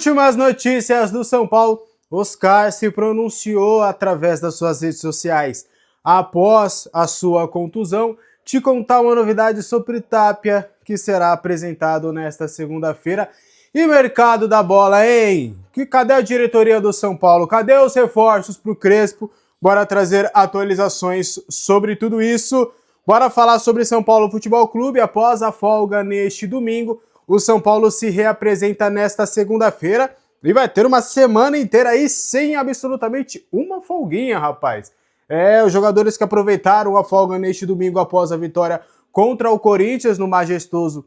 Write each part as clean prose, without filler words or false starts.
Últimas notícias do São Paulo. Oscar se pronunciou através das suas redes sociais após a sua contusão. Te contar uma novidade sobre Tapia, que será apresentado nesta segunda-feira. E mercado da bola, hein? Cadê a diretoria do São Paulo? Cadê os reforços para o Crespo? Bora trazer atualizações sobre tudo isso. Bora falar sobre São Paulo Futebol Clube. Após a folga neste domingo, o São Paulo se reapresenta nesta segunda-feira e vai ter uma semana inteira aí sem absolutamente uma folguinha, rapaz. Os jogadores que aproveitaram a folga neste domingo após a vitória contra o Corinthians no majestoso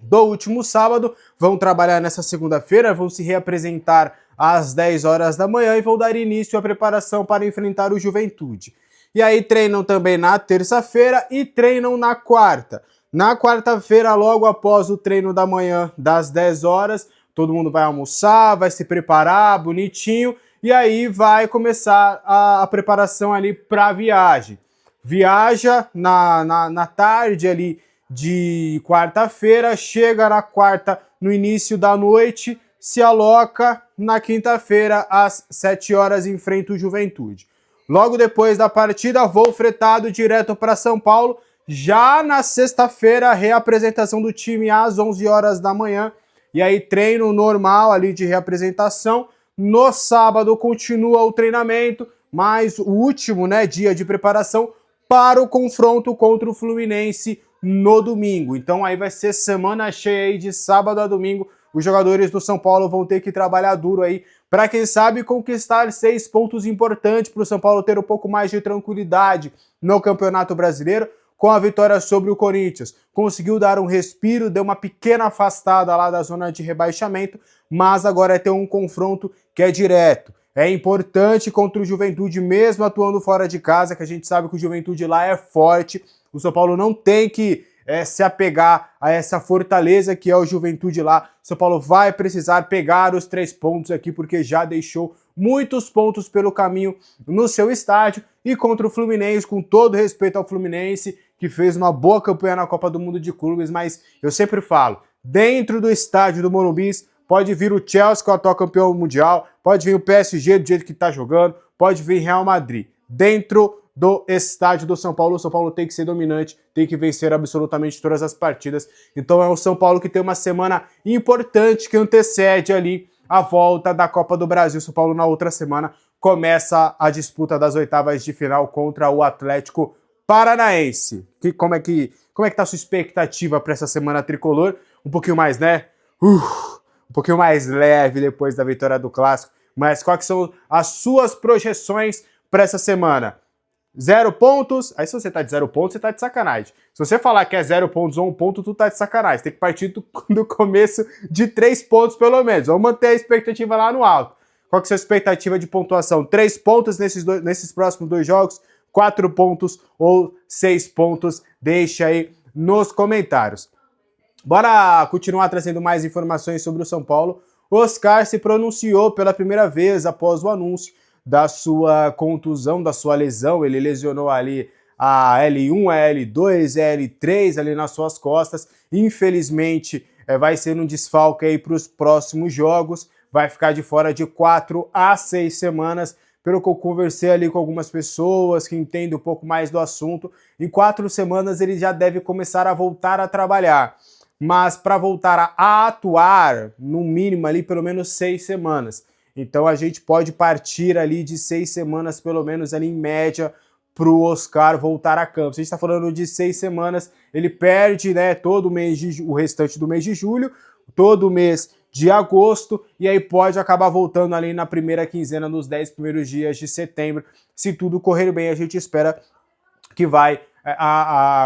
do último sábado vão trabalhar nessa segunda-feira, vão se reapresentar às 10 horas da manhã e vão dar início à preparação para enfrentar o Juventude. E aí treinam também na terça-feira e treinam na quarta. Na quarta-feira, logo após o treino da manhã, das 10 horas, todo mundo vai almoçar, vai se preparar bonitinho, e aí vai começar a preparação ali para a viagem. Viaja na tarde ali de quarta-feira, chega na quarta no início da noite, se aloca na quinta-feira às 7 horas e enfrenta o Juventude. Logo depois da partida, voo fretado direto para São Paulo. Já na sexta-feira, reapresentação do time às 11 horas da manhã. E aí treino normal ali de reapresentação. No sábado continua o treinamento, mais o último dia de preparação para o confronto contra o Fluminense no domingo. Então aí vai ser semana cheia aí de sábado a domingo. Os jogadores do São Paulo vão ter que trabalhar duro aí para, quem sabe, conquistar 6 pontos importantes para o São Paulo ter um pouco mais de tranquilidade no Campeonato Brasileiro. Com a vitória sobre o Corinthians, conseguiu dar um respiro, deu uma pequena afastada lá da zona de rebaixamento, mas agora tem um confronto que é direto. É importante contra o Juventude, mesmo atuando fora de casa, que a gente sabe que o Juventude lá é forte. O São Paulo não tem que se apegar a essa fortaleza que é o Juventude lá. O São Paulo vai precisar pegar os 3 pontos aqui, porque já deixou muitos pontos pelo caminho no seu estádio. E contra o Fluminense, com todo respeito ao Fluminense, que fez uma boa campanha na Copa do Mundo de Clubes, mas eu sempre falo, dentro do estádio do Morumbi, pode vir o Chelsea, que é o atual campeão mundial, pode vir o PSG do jeito que está jogando, pode vir Real Madrid. Dentro do estádio do São Paulo, o São Paulo tem que ser dominante, tem que vencer absolutamente todas as partidas. Então é o São Paulo que tem uma semana importante que antecede ali a volta da Copa do Brasil. O São Paulo na outra semana começa a disputa das oitavas de final contra o Atlético Paranaense. Como é que tá a sua expectativa para essa semana tricolor? Um pouquinho mais, um pouquinho mais leve depois da vitória do Clássico. Mas quais são as suas projeções para essa semana? 0 pontos? Aí se você tá de 0 pontos, você tá de sacanagem. Se você falar que é 0 pontos ou 1 ponto, tu tá de sacanagem. Tem que partir do começo de 3 pontos pelo menos. Vamos manter a expectativa lá no alto. Qual que é a sua expectativa de pontuação? 3 pontos nesses próximos 2 jogos? 4 pontos ou 6 pontos? Deixa aí nos comentários. Bora continuar trazendo mais informações sobre o São Paulo. Oscar se pronunciou pela primeira vez após o anúncio da sua contusão, da sua lesão. Ele lesionou ali a L1, a L2, a L3 ali nas suas costas. Infelizmente, vai ser um desfalque aí para os próximos jogos. Vai ficar de fora de 4 a 6 semanas. Pelo que eu conversei ali com algumas pessoas que entendem um pouco mais do assunto, em 4 semanas ele já deve começar a voltar a trabalhar. Mas para voltar a atuar, no mínimo ali pelo menos 6 semanas. Então a gente pode partir ali de 6 semanas, pelo menos ali em média, para o Oscar voltar a campo. Se a gente está falando de 6 semanas, ele perde todo o restante do mês de julho, todo o mês de agosto, e aí pode acabar voltando ali na primeira quinzena, nos 10 primeiros dias de setembro. Se tudo correr bem, a gente espera que vai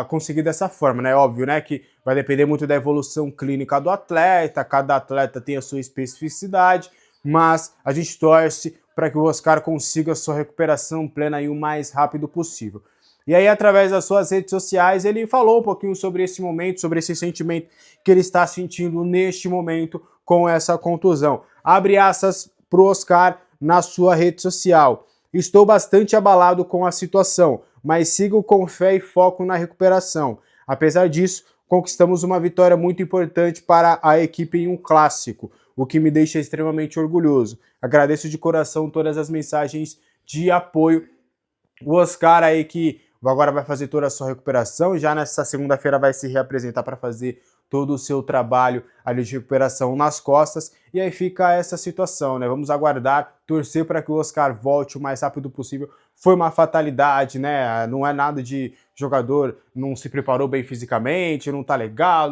conseguir dessa forma, né? Óbvio, que vai depender muito da evolução clínica do atleta, cada atleta tem a sua especificidade, mas a gente torce para que o Oscar consiga a sua recuperação plena aí o mais rápido possível. E aí, através das suas redes sociais, ele falou um pouquinho sobre esse momento, sobre esse sentimento que ele está sentindo neste momento com essa contusão. Abre aspas para o Oscar na sua rede social. Estou bastante abalado com a situação, mas sigo com fé e foco na recuperação. Apesar disso, conquistamos uma vitória muito importante para a equipe em um clássico. o que me deixa extremamente orgulhoso. Agradeço de coração todas as mensagens de apoio. O Oscar aí que agora vai fazer toda a sua recuperação, já nessa segunda-feira vai se reapresentar para fazer todo o seu trabalho ali de recuperação nas costas, e aí fica essa situação, né? Vamos aguardar, torcer para que o Oscar volte o mais rápido possível. Foi uma fatalidade, né? Não é nada de jogador não se preparou bem fisicamente, não tá legal,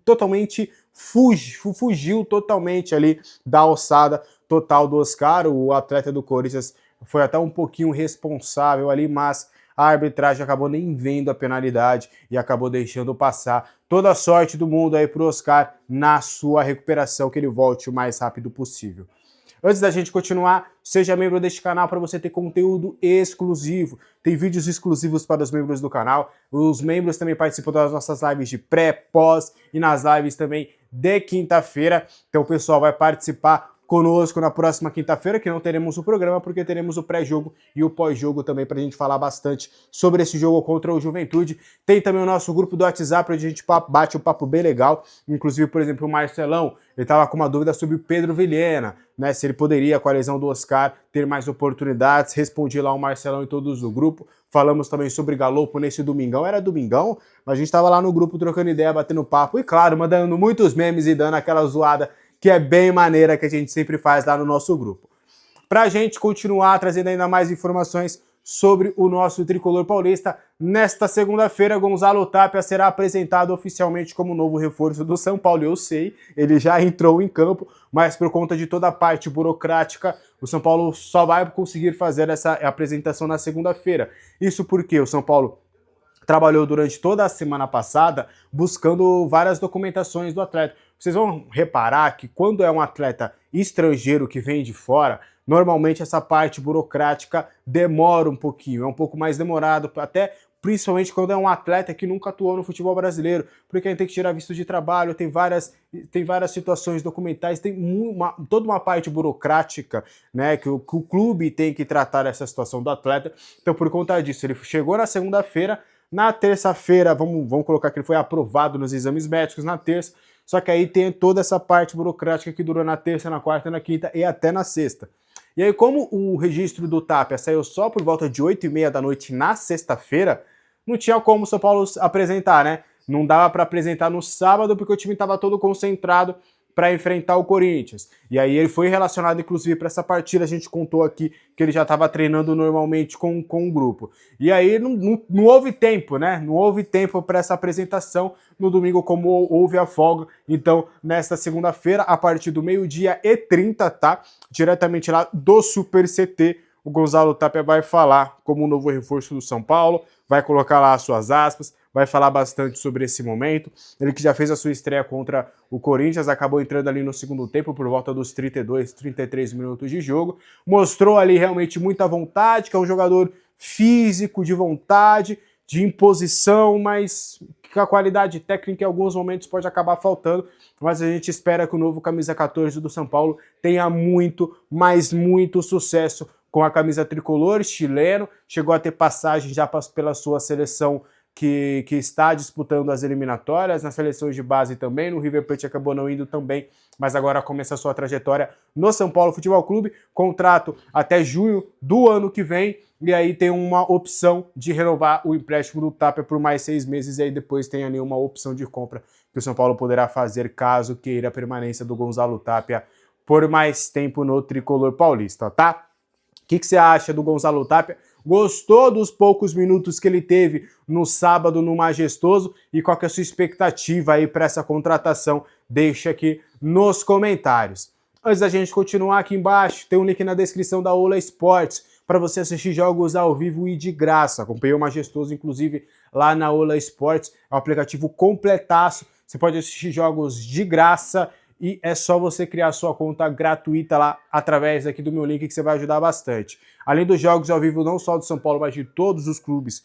totalmente fugiu totalmente ali da alçada total do Oscar. O atleta do Corinthians foi até um pouquinho responsável ali, mas a arbitragem acabou nem vendo a penalidade e acabou deixando passar. Toda a sorte do mundo aí pro Oscar na sua recuperação, que ele volte o mais rápido possível. Antes da gente continuar, seja membro deste canal para você ter conteúdo exclusivo. Tem vídeos exclusivos para os membros do canal. Os membros também participam das nossas lives de pré, pós e nas lives também de quinta-feira. Então o pessoal vai participar conosco na próxima quinta-feira, que não teremos o programa, porque teremos o pré-jogo e o pós-jogo também para a gente falar bastante sobre esse jogo contra o Juventude. Tem também o nosso grupo do WhatsApp, onde a gente bate um papo bem legal. Inclusive, por exemplo, o Marcelão, ele estava com uma dúvida sobre o Pedro Vilhena, né? Se ele poderia, com a lesão do Oscar, ter mais oportunidades. Respondi lá o Marcelão e todos do grupo. Falamos também sobre Galopo nesse domingão. Era domingão, mas a gente estava lá no grupo trocando ideia, batendo papo e, claro, mandando muitos memes e dando aquela zoada que é bem maneira, que a gente sempre faz lá no nosso grupo. Para a gente continuar trazendo ainda mais informações sobre o nosso tricolor paulista, nesta segunda-feira, Gonzalo Tapia será apresentado oficialmente como novo reforço do São Paulo. Eu sei, ele já entrou em campo, mas por conta de toda a parte burocrática, o São Paulo só vai conseguir fazer essa apresentação na segunda-feira. Isso porque o São Paulo trabalhou durante toda a semana passada buscando várias documentações do atleta. Vocês vão reparar que quando é um atleta estrangeiro que vem de fora, normalmente essa parte burocrática demora um pouquinho, é um pouco mais demorado, até principalmente quando é um atleta que nunca atuou no futebol brasileiro, porque a gente tem que tirar visto de trabalho, tem várias situações documentais, tem toda uma parte burocrática, né, que o clube tem que tratar essa situação do atleta. Então, por conta disso, ele chegou na segunda-feira. Na terça-feira, vamos colocar que ele foi aprovado nos exames médicos na terça, só que aí tem toda essa parte burocrática que durou na terça, na quarta, na quinta e até na sexta. E aí, como o registro do Tapia saiu só por volta de 8h30 da noite na sexta-feira, não tinha como o São Paulo apresentar, né? Não dava para apresentar no sábado porque o time estava todo concentrado para enfrentar o Corinthians. E aí ele foi relacionado, inclusive, para essa partida. A gente contou aqui que ele já estava treinando normalmente com o grupo. E aí não houve tempo, né? Não houve tempo para essa apresentação no domingo, como houve a folga. Então, nesta segunda-feira, a partir do 12h30, tá? Diretamente lá do Super CT, o Gonzalo Tapia vai falar como um novo reforço do São Paulo, vai colocar lá as suas aspas, vai falar bastante sobre esse momento. Ele que já fez a sua estreia contra o Corinthians, acabou entrando ali no segundo tempo por volta dos 32, 33 minutos de jogo. Mostrou ali realmente muita vontade, que é um jogador físico, de vontade, de imposição, mas que a qualidade técnica em alguns momentos pode acabar faltando. Mas a gente espera que o novo camisa 14 do São Paulo tenha muito, mas muito sucesso com a camisa tricolor, chileno. Chegou a ter passagem já pela sua seleção que está disputando as eliminatórias, nas seleções de base também, no River Plate acabou não indo também, mas agora começa a sua trajetória no São Paulo Futebol Clube, contrato até junho do ano que vem, e aí tem uma opção de renovar o empréstimo do Tapia por mais 6 meses, e aí depois tem ali uma opção de compra que o São Paulo poderá fazer caso queira a permanência do Gonzalo Tapia por mais tempo no tricolor paulista, tá? O que você acha do Gonzalo Tapia? Gostou dos poucos minutos que ele teve no sábado no Majestoso? E qual que é a sua expectativa aí para essa contratação? Deixa aqui nos comentários. Antes da gente continuar, aqui embaixo tem um link na descrição da Ola Sports para você assistir jogos ao vivo e de graça. Acompanhei o Majestoso, inclusive, lá na Ola Sports. É um aplicativo completaço. Você pode assistir jogos de graça e é só você criar sua conta gratuita lá através aqui do meu link que você vai ajudar bastante. Além dos jogos ao vivo não só do São Paulo, mas de todos os clubes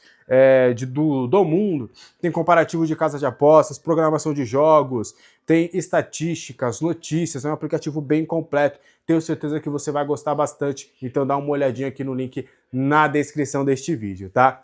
do mundo, tem comparativo de casa de apostas, programação de jogos, tem estatísticas, notícias, é um aplicativo bem completo. Tenho certeza que você vai gostar bastante, então dá uma olhadinha aqui no link na descrição deste vídeo, tá?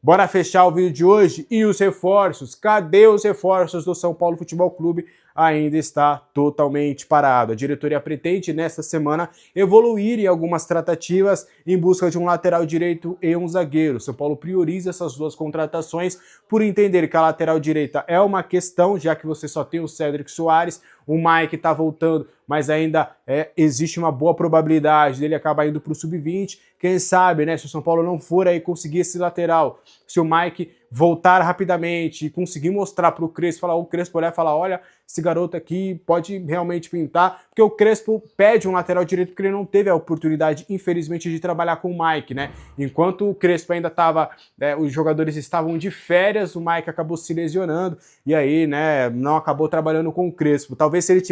Bora fechar o vídeo de hoje e os reforços. Cadê os reforços do São Paulo Futebol Clube? ainda está totalmente parado. A diretoria pretende, nesta semana, evoluir em algumas tratativas em busca de um lateral direito e um zagueiro. São Paulo prioriza essas duas contratações por entender que a lateral direita é uma questão, já que você só tem o Cédric Soares, o Mike está voltando, mas ainda existe uma boa probabilidade dele acabar indo para o sub-20. Quem sabe, né, se o São Paulo não for aí conseguir esse lateral, se o Mike voltar rapidamente e conseguir mostrar para o Crespo, o Crespo olhar e falar, olha, esse garoto aqui pode realmente pintar, porque o Crespo pede um lateral direito porque ele não teve a oportunidade, infelizmente, de trabalhar com o Mike, né? Enquanto o Crespo ainda estava, os jogadores estavam de férias, o Mike acabou se lesionando e aí, né, não acabou trabalhando com o Crespo. Talvez se ele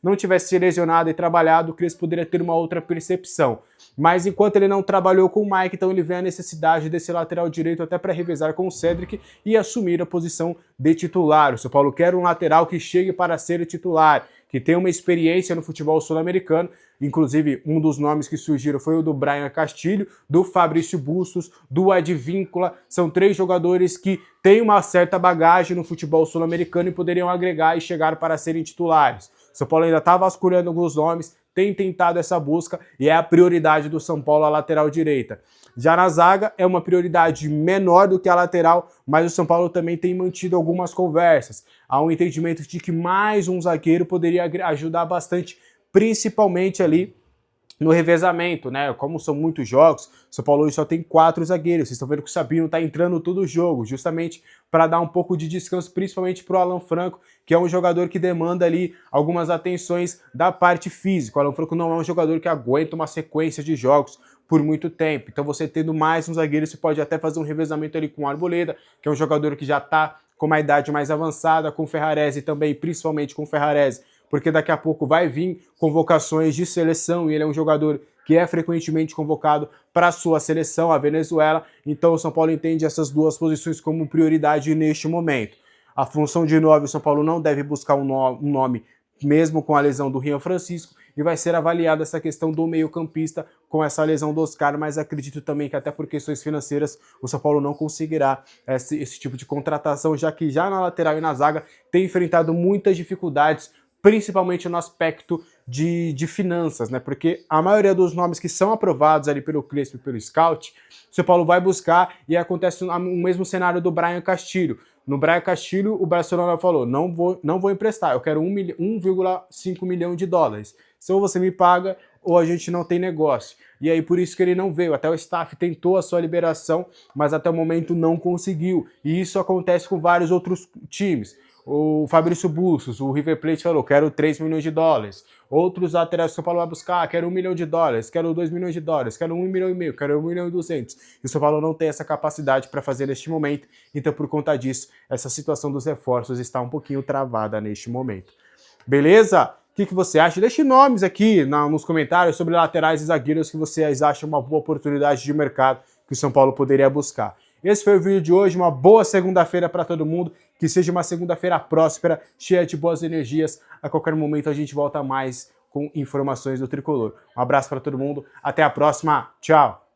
não tivesse se lesionado e trabalhado, o Crespo poderia ter uma outra percepção. Mas enquanto ele não trabalhou com o Mike, então ele vê a necessidade desse lateral direito até para revezar com o Cédric e assumir a posição de titular. O São Paulo quer um lateral que chegue para ser o titular, que tenha uma experiência no futebol sul-americano. Inclusive, um dos nomes que surgiram foi o do Bryan Castilho, do Fabrício Bustos, do Advíncula. São 3 jogadores que têm uma certa bagagem no futebol sul-americano e poderiam agregar e chegar para serem titulares. O São Paulo ainda está vasculhando alguns nomes, tem tentado essa busca e é a prioridade do São Paulo a lateral direita. Já na zaga é uma prioridade menor do que a lateral, mas o São Paulo também tem mantido algumas conversas. Há um entendimento de que mais um zagueiro poderia ajudar bastante, principalmente ali no revezamento, né? Como são muitos jogos, o São Paulo hoje só tem 4 zagueiros. Vocês estão vendo que o Sabino tá entrando todo o jogo, justamente para dar um pouco de descanso, principalmente para o Alan Franco, que é um jogador que demanda ali algumas atenções da parte física. O Alan Franco não é um jogador que aguenta uma sequência de jogos por muito tempo. Então você tendo mais um zagueiro, você pode até fazer um revezamento ali com o Arboleda, que é um jogador que já está com uma idade mais avançada, com o Ferrarese também, principalmente com o Ferrarese, porque daqui a pouco vai vir convocações de seleção e ele é um jogador que é frequentemente convocado para a sua seleção, a Venezuela. Então o São Paulo entende essas duas posições como prioridade neste momento. A função de 9, o São Paulo não deve buscar um nome, mesmo com a lesão do Rian Francisco, e vai ser avaliada essa questão do meio-campista com essa lesão do Oscar, mas acredito também que até por questões financeiras o São Paulo não conseguirá esse tipo de contratação, já que já na lateral e na zaga tem enfrentado muitas dificuldades, principalmente no aspecto de finanças, né? Porque a maioria dos nomes que são aprovados ali pelo Crespo e pelo Scout, o São Paulo vai buscar e acontece o mesmo cenário do Bryan Castilho. No Bryan Castilho, o Barcelona falou, não vou emprestar, eu quero 1,5 milhão de dólares. Se ou você me paga ou a gente não tem negócio. E aí por isso que ele não veio. Até o staff tentou a sua liberação, mas até o momento não conseguiu. E isso acontece com vários outros times. O Fabrício Bustos, o River Plate falou, quero 3 milhões de dólares. Outros laterais que o São Paulo vai buscar, quero 1 milhão de dólares, quero 2 milhões de dólares, quero 1,5 milhão, quero 1 milhão e 200. E o São Paulo não tem essa capacidade para fazer neste momento. Então, por conta disso, essa situação dos reforços está um pouquinho travada neste momento. Beleza? O que você acha? Deixe nomes aqui nos comentários sobre laterais e zagueiros que vocês acham uma boa oportunidade de mercado que o São Paulo poderia buscar. Esse foi o vídeo de hoje, uma boa segunda-feira para todo mundo, que seja uma segunda-feira próspera, cheia de boas energias. A qualquer momento a gente volta mais com informações do Tricolor. Um abraço para todo mundo, até a próxima, tchau!